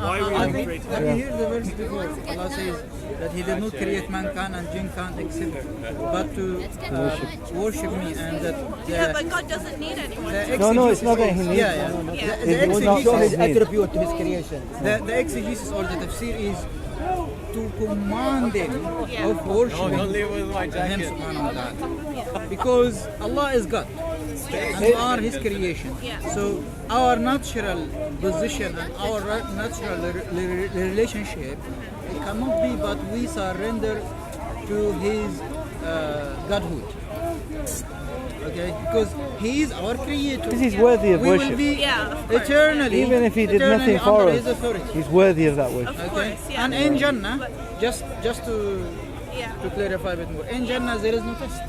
Why were you created? Have you heard the verse before? Allah says that He did not create mankind and jinkind except but to worship me, and that but God doesn't need anyone. No, it's not that He needs. The He would not exegesis, his attribute to His creation. the exegesis or the tafsir is to command them of worshiping Don't leave with my Him jacket. subhanahu wa ta'ala. Because Allah is God and we are His creation. So our natural position and our natural relationship, it cannot be but we surrender to His Godhood. Okay, because He is our creator. Because He's worthy of We worship. will be of course, eternally, Even if He did nothing eternally for under us, His authority. He's worthy of that worship. Of Okay, course, yeah. and in Jannah, just to Yeah. clarify a bit more, in Jannah there is no test.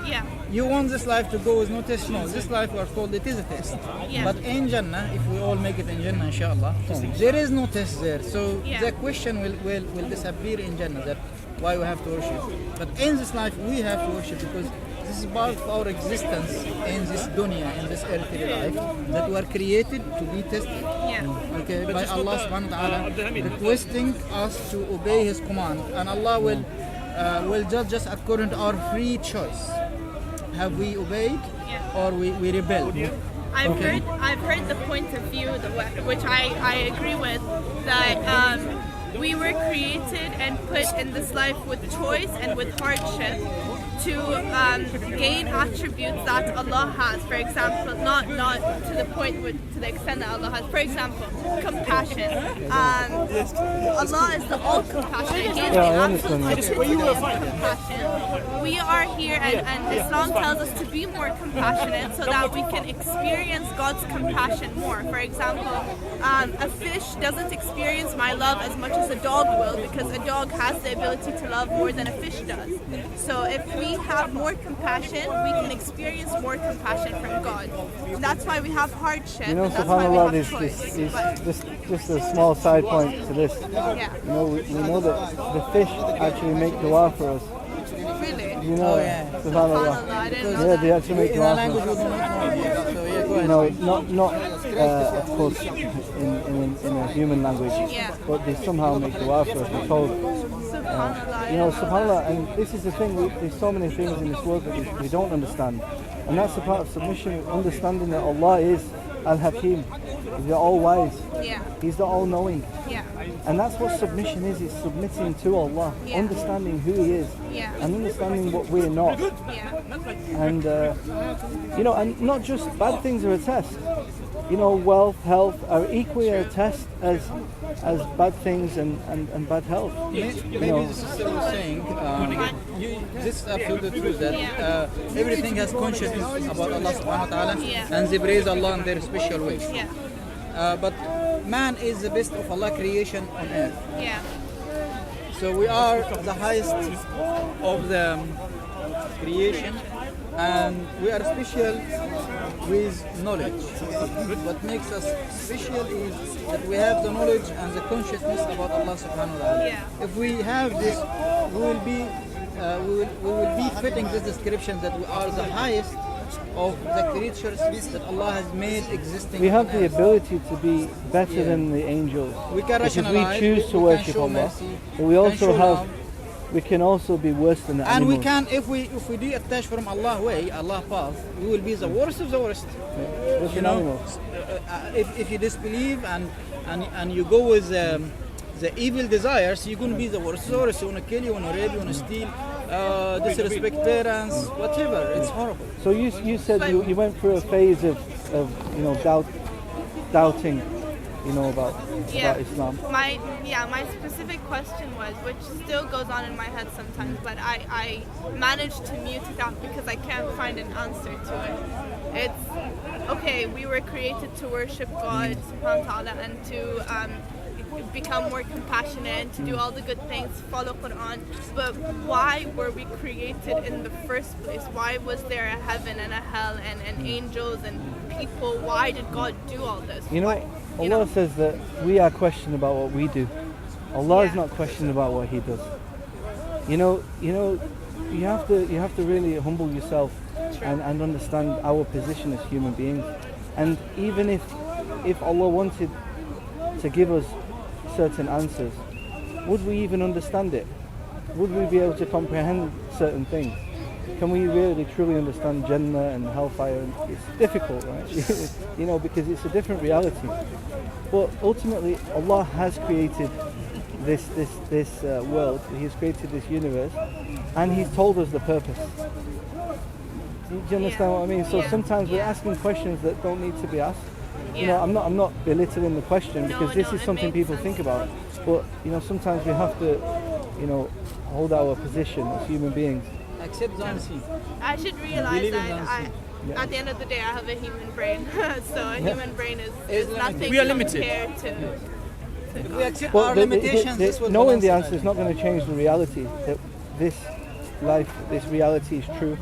Yeah. You want this life to go with no test? No, this life we are told it is a test. Yeah. But in Jannah, if we all make it in Jannah, inshallah, there is no test there. So Yeah. the question will disappear in Jannah, that why we have to worship. But in this life, we have to worship because this is part of our existence in this dunya, in this earthly life, that we are created to be tested. Yeah. Okay, by Allah subhanahu wa ta'ala requesting us to obey His command, and Allah will judge us according to our free choice. Have we obeyed or we rebelled? I've heard the point of view which I agree with, that we were created and put in this life with choice and with hardship to gain attributes that Allah has. For example, not to the point to the extent that Allah has. For example, compassion. Allah is the all compassionate. He is the absolute epitome of compassion. We are here, and Islam tells us to be more compassionate so that we can experience God's compassion more. For example, a fish doesn't experience my love as much as a dog will, because a dog has the ability to love more than a fish does. So if we have more compassion, we can experience more compassion from God. That's why we have hardship. You know, and that's why we subhanAllah, have this choice. is just a small side point to this. Yeah. You know, we know that the fish actually make dua for us. Really? You know, subhanAllah. SubhanAllah, I didn't know Yeah, that. they actually make In a dua language for we us. do not know. So yeah, go ahead. No, not of course in a human language, Yeah. but they somehow make dua for us. We're told. SubhanAllah. You know, subhanAllah, and this is the thing, there's so many things in this world that we don't understand. And that's the part of submission, understanding that Allah is Al-Hakim. He's the all-wise. Yeah. He's the all-knowing. Yeah. And that's what submission is, it's submitting to Allah, Yeah. understanding who He is, Yeah. and understanding what we're not. Yeah. And, you know, and not just bad things are a test. You know, wealth, health are equally a test as bad things and bad health. Maybe the sister was saying, this is absolutely true, that everything has consciousness about Allah subhanahu wa ta'ala, Yeah. and they praise Allah in their special way. Yeah. But man is the best of Allah creation on earth. Yeah. So we are the highest of the creation, and we are special with knowledge. What makes us special is that we have the knowledge and the consciousness about Allah subhanahu wa ta'ala. Yeah. If we have this, we will be fitting this description that we are the highest of the creatures that Allah has made existing. We have on the earth. ability to be better than the angels. We can because we rationalize, choose to we can worship show Allah. mercy, But we can also show have, love. we can also be worse than the And animals. we can, if we detach from Allah way, Allah path, we will be the worst of the worst. Worse You than know, animals. if you disbelieve and you go with the evil desires, you're going to be the worst of the worst. You want to kill, you want to rape, you want to steal, disrespect parents, whatever. It's horrible. So you said you went through a phase of you know, doubting, you know, about Islam. My specific question was, which still goes on in my head sometimes, but I managed to mute it out because I can't find an answer to it. It's okay, we were created to worship God subhanahu wa ta'ala and to become more compassionate and to do all the good things, follow Quran. But why were we created in the first place? Why was there a heaven and a hell and angels and people? Why did God do all this? You know, Why, Allah says that we are questioned about what we do. Allah is Yeah. not questioned about what He does. You know, you have to really humble yourself and understand our position as human beings. And even if Allah wanted to give us certain answers, would we even understand it? Would we be able to comprehend certain things? Can we really truly understand Jannah and Hellfire? It's difficult, right? You know, because it's a different reality. But ultimately, Allah has created this world. He has created this universe, and He's told us the purpose. Do you understand what I mean? So sometimes we're asking questions that don't need to be asked. You know, I'm not belittling the question, because this is something people think about. But you know, sometimes we have to, you know, hold our position as human beings. Accept the unseen. I should realize that at the end of the day, I have a human brain. So a human brain is nothing We are limited. compared to We accept But our limitations. That's what knowing the Allah answer is not going to change the reality that this life, this reality is true,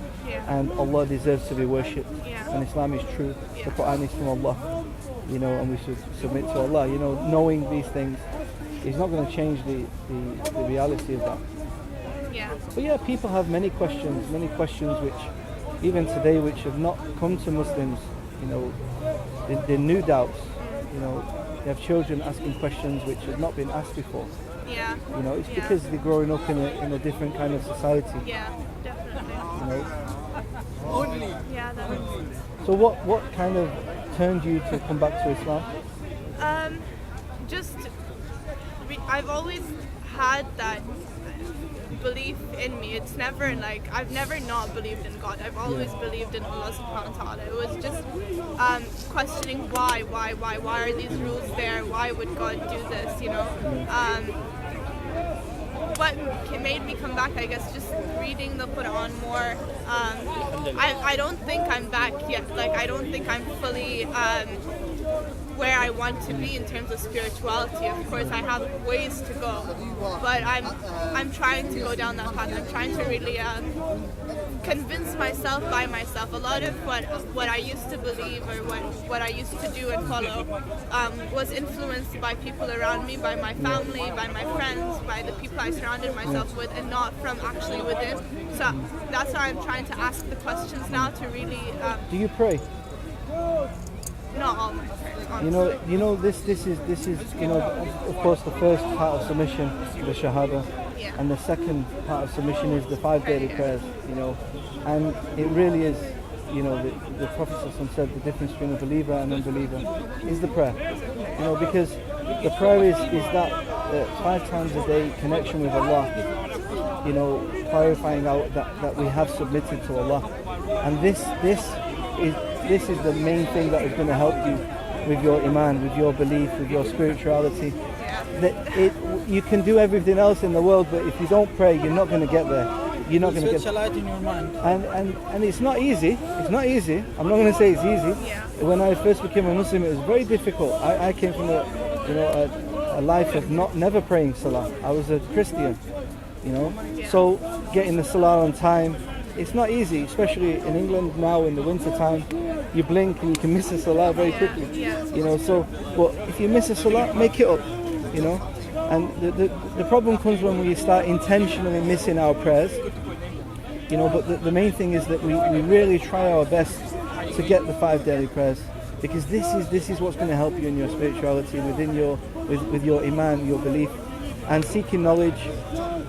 and Allah deserves to be worshipped, and Islam is true. The Quran is from Allah, you know, and we should submit to Allah. You know, knowing these things is not going to change the reality of that. Yeah. But yeah, people have many questions which, even today, which have not come to Muslims. You know, they're new doubts. You know, they have children asking questions which have not been asked before. Yeah. You know, it's because they're growing up in a different kind of society. Yeah, definitely. You know. Yeah, that makes sense. So what kind of turned you to come back to Islam? I've always had that belief in me. It's never like, I've never not believed in God. I've always believed in Allah subhanahu wa ta'ala. It was just questioning why are these rules there? Why would God do this, you know? What made me come back, I guess, just reading the Quran more. I don't think I'm back yet. Like, I don't think I'm fully where I want to be in terms of spirituality. Of course, I have ways to go, but I'm trying to go down that path. I'm trying to really convince myself by myself. A lot of what I used to believe, or what I used to do and follow, was influenced by people around me, by my family, by my friends, by the people I surrounded myself with, and not from actually within. So that's why I'm trying to ask the questions now to really. Do you pray? Not all my prayers, honestly. You know, this is you know, of course, the first part of submission, the Shahada, and the second part of submission is the 5 daily prayers. You know, and it really is. You know, the Prophet ﷺ said the difference between a believer and unbeliever is the prayer. You know, because the prayer is that 5 times a day connection with Allah. You know, clarifying out that we have submitted to Allah, and this is the main thing that is going to help you with your imaan, with your belief, with your spirituality. You can do everything else in the world, but if you don't pray, you're not going to get there. You're not going to get there. light in your mind. And it's not easy. It's not easy. I'm not going to say it's easy. When I first became a Muslim, it was very difficult. I came from a life of never praying salah. I was a Christian, you know. So getting the salah on time, it's not easy, especially in England now in the winter time. You blink and you can miss a salah very quickly. You know, so but if you miss a salah, make it up, you know. And the problem comes when we start intentionally missing our prayers, you know. But the main thing is that we really try our best to get the 5 daily prayers, because this is what's going to help you in your spirituality, within your with your iman, your belief, and seeking knowledge.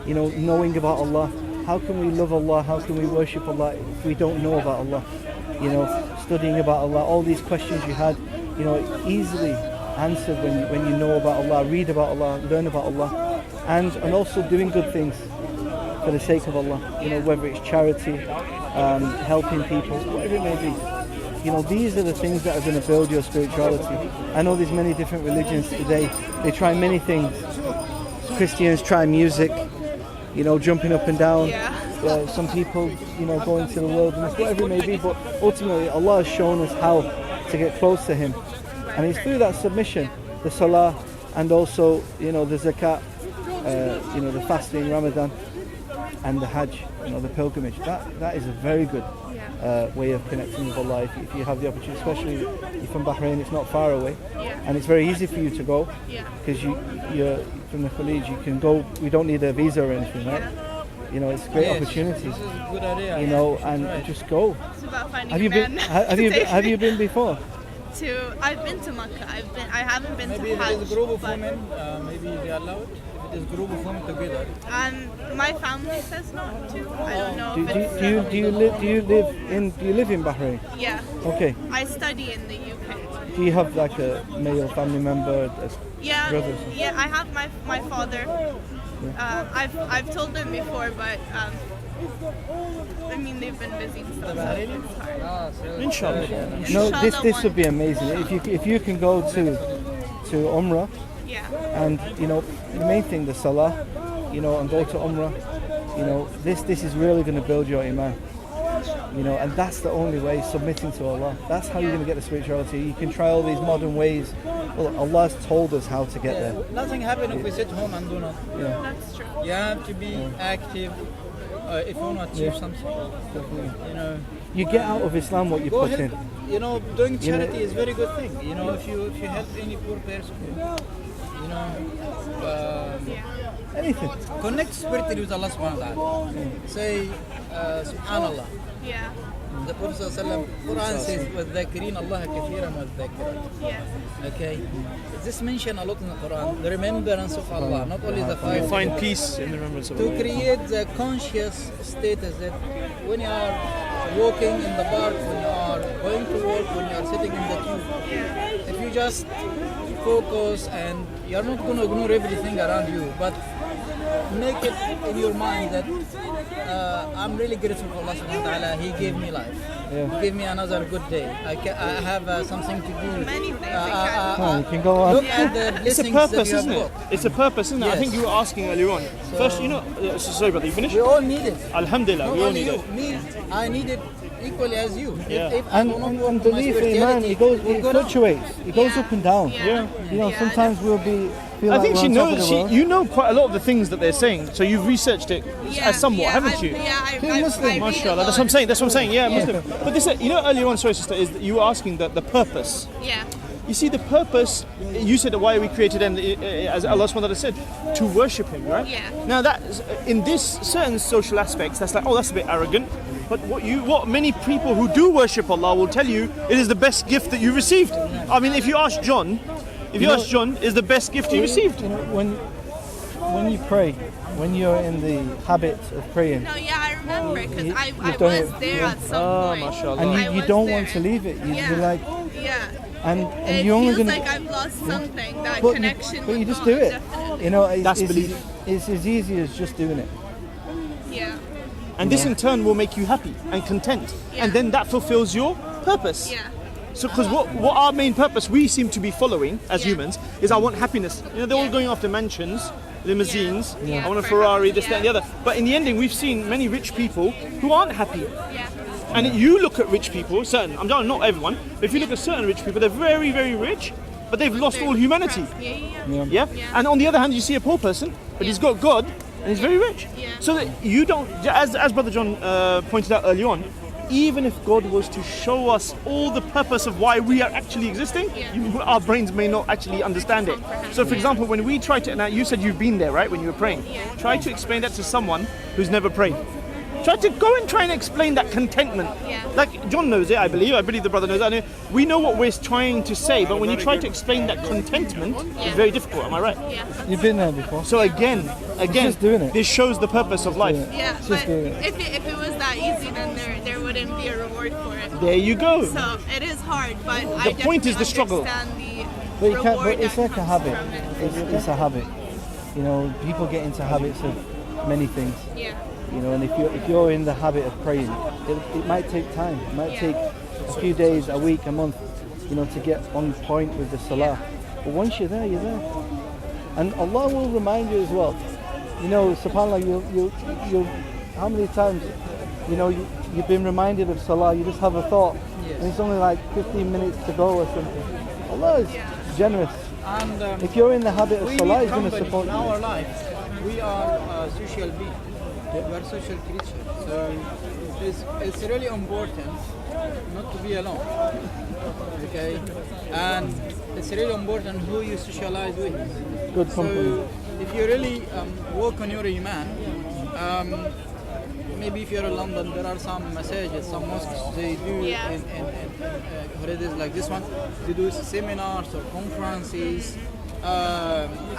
You know, knowing about Allah. How can we love Allah? How can we worship Allah if we don't know about Allah? You know, studying about Allah, all these questions you had, you know, easily answered when you know about Allah, read about Allah, learn about Allah, and also doing good things for the sake of Allah. You know, whether it's charity, helping people, whatever it may be. You know, these are the things that are going to build your spirituality. I know there's many different religions today. They try many things. Christians try music. You know, jumping up and down. Some people, you know, go into the wilderness, whatever it may be. But ultimately, Allah has shown us how to get close to Him, and it's through that submission, the salah, and also, you know, the zakat, you know, the fasting, Ramadan, and the Hajj, you know, the pilgrimage. That is a very good way of connecting with Allah. If you have the opportunity, especially if from Bahrain, it's not far away, and it's very easy for you to go, because you're from the Khalij, you can go. We don't need a visa or anything, right? You know, it's a great opportunity. This is a good idea. You know, and just go. It's about finding Have you been? Have you been before? I've been to Makkah. I haven't been Maybe to if Hajj. it is a group of but, women, maybe they allow it. If it is a group of women together. My family says not to. I don't know. Do if it's, you live in Bahrain? yeah. Okay. I study in the UK. Do you have like a male family member? Yeah. Brothers? Yeah. I have my father. I've told them before, but I mean they've been busy and stuff. So it's hard. Inshallah. No, Inshallah this one- would be amazing. If you can go to Umrah, Yeah. and the main thing, the Salah, and go to Umrah, this is really going to build your iman. And that's the only way, submitting to Allah. That's how you're going to get the spirituality. You can try all these modern ways. Well, Allah has told us how to get there. Nothing happens if we sit home and do nothing. Yeah. That's true. You have to be active if you want to achieve something. You get out of Islam what you Go put in. help. Doing charity is a very good thing. If you help any poor person, Anything. connect spiritually with Allah subhanahu wa ta'ala. Say subhanallah. Yeah. The Prophet ﷺ, Quran says وَالذَّاكِرِينَ اللَّهَ كَثِيرًا وَالذَّاكِرَاتِ. Yeah. Okay, this mentioned a lot in the Quran, the remembrance of Allah, not only the You five. find peace in the remembrance of To Allah. create the conscious status that when you are walking in the park, when you are going to work, when you are sitting in the queue, if you just focus and you're not going to ignore everything around you, but make it in your mind that I'm really grateful for Allah subhanahu wa ta'ala. He gave me life. Yeah. He gave me another good day. I have something to do. Many things You can go on. Look at the It's a blessings purpose, that you have isn't it? got. It's a purpose, isn't it? I Yes. think you were asking earlier on. First, sorry brother, you finished? We all need it. Alhamdulillah, Not we all only need you, it. me, I need it equally as you. Yeah. If I And do not work on my belief in Iman, spirituality, it go down. fluctuates. It goes Yeah. up and down. Yeah. Yeah. Sometimes we'll feel I like think we're she on top of knows. the world. You know quite a lot of the things that they're saying, so you've researched it somewhat, haven't you? Yeah, Muslim. Mashallah, that's what I'm saying. That's what I'm saying. Yeah, Muslim. But this, earlier on, sorry, sister, is that you were asking the purpose. Yeah. You see, the purpose. You said that why we created, and as Allah SWT said, to worship Him, right? Yeah. Now that in this certain social aspects, that's like, oh, that's a bit arrogant. But what many people who do worship Allah will tell you, it is the best gift that you received. I mean, if you ask John, is the best gift you received. When you pray, when you're in the habit of praying, No, yeah, I remember because I you've done was it, there yeah. at some point. mashallah. and I you was don't there. want to leave it. You're like, Yeah. and It you're only feels gonna. like I've lost something, that but connection but you with just God, do it. definitely. That's belief. It's as easy as just doing it. Yeah. And this in turn will make you happy and content. Yeah. And then that fulfills your purpose. Yeah. So, because what our main purpose we seem to be following as Yeah. humans is I want happiness. They're all Yeah. going after mansions, limousines, Yeah. I want a For Ferrari, happiness, this, that, and the yeah. other. But in the ending, we've seen many rich people who aren't happy. Yeah. And you look at rich people, not everyone, but if you look at certain rich people, they're very, very rich, but they've lost all humanity. Yeah. Yeah? And on the other hand, you see a poor person, but he's got God and he's very rich. Yeah. So that you don't, as Brother John pointed out early on, even if God was to show us all the purpose of why we are actually existing, Yeah. our brains may not actually understand it. So, for example, when we try to, now you said you've been there, right, when you were praying. Yeah. Try to explain that to someone who's never prayed. Try to go and try and explain that contentment. Yeah. Like John knows it, I believe the brother knows it. We know what we're trying to say, but when you try to explain that contentment, it's very difficult, am I right? Yeah. You've been there before. So again, just doing it. this shows the purpose of life. Yeah, Just but doing it. if it was that easy, then there wouldn't be a reward for it. There you go. So it is hard, but The point is the struggle. understand the But you can't. reward But it's that like a comes habit. from it. It's a habit. People get into habits of many things. Yeah. And if you're in the habit of praying, it might take time. It might take a few days, a week, a month, to get on point with the salah. But once you're there, you're there. And Allah will remind you as well. SubhanAllah, you how many times, you've been reminded of salah, you just have a thought, and it's only like 15 minutes to go or something. Allah is generous. And If you're in the habit of we salah, need He's going to company support in you. our lives. We are social beings. We are social creatures. So it's really important not to be alone. Okay? And it's really important who you socialize with. Good company. So if you really work on your iman, maybe if you're in London, there are some messages, some mosques they do Yeah. in holidays like this one. They do seminars or conferences.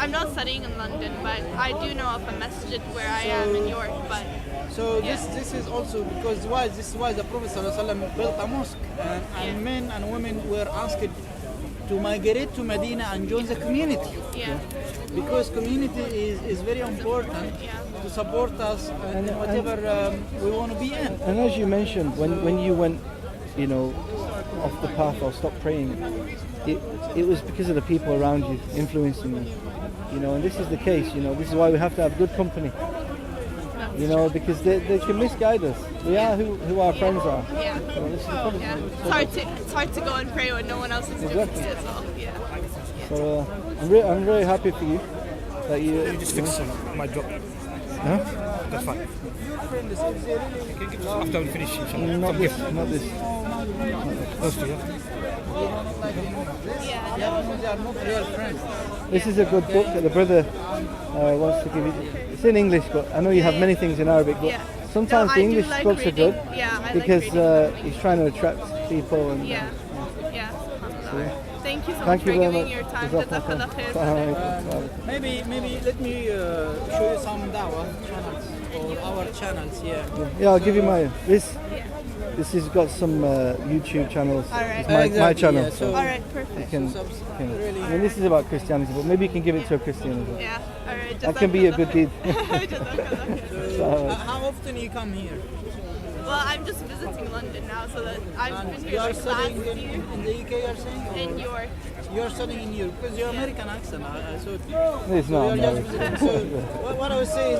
I'm not studying in London, but I do know of a masjid where I am in York. But So this is also because why this is why the Prophet ﷺ built a mosque, and men and women were asked to migrate to Medina and join the community, yeah, because community is very important to support us in whatever we want to be in. And as you mentioned, when you went, you know, off the path or stopped praying, it was because of the people around you influencing you. You know, and this is the case. You know, this is why we have to have good company. You know, because they can misguide us. We are who our friends are. yeah. So this is probably- Yeah. It's hard to go and pray when no one else is doing it Exactly. as well. Yeah. So I'm very happy for you that you. You just fix it. My drop. No? That's fine. After we finish, inshallah. Not this. Not this. Close to you. Yeah. They are not real friends. This is a good book that the brother wants to give you. It's in English, but I know you have many things in Arabic. But Yeah. sometimes No, the I do English like books are reading. good Yeah, I because like reading. he's trying to attract people. And Yeah. Yeah. Alhamdulillah. Thank you so Thank much for you very giving much. your time. Jazak Jazak Allah Khair. Khair. Maybe let me show you some Dawah channels or our channels here. Yeah, I'll give you my this. This has got some YouTube channels. All right. It's my Exactly, channel. yeah, So All right. you Perfect. can, Really. I mean, this is about Christianity, but maybe you can give it to a Christian as well. Yeah. All right. That can be a good deed. Jazak Allah Khair. How often you come here? Well, I'm just visiting London now, so that I've been You here are like last studying year in the UK, you're saying? Or in York. you are studying in Europe because your American accent. I saw it. It's not. You are just American. visiting. So what I was saying.